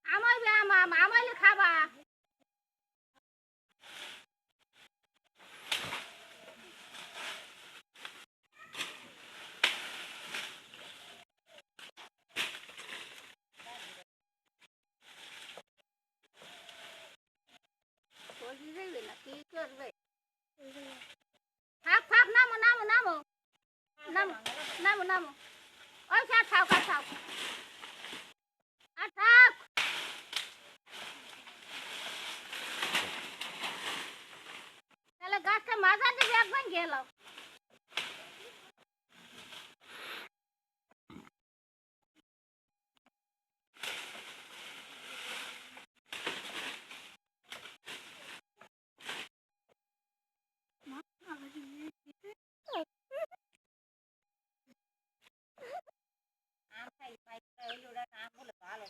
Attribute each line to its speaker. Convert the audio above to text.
Speaker 1: আমাইবে আমাইবে আমাইলে খাবা কি করবে থাক থাক নামো নামো নামো নামো নামো নামো ওই থাক থাক থাক আর থাক তাহলে গাছটা মাজা দিবি একবার গেল ভালো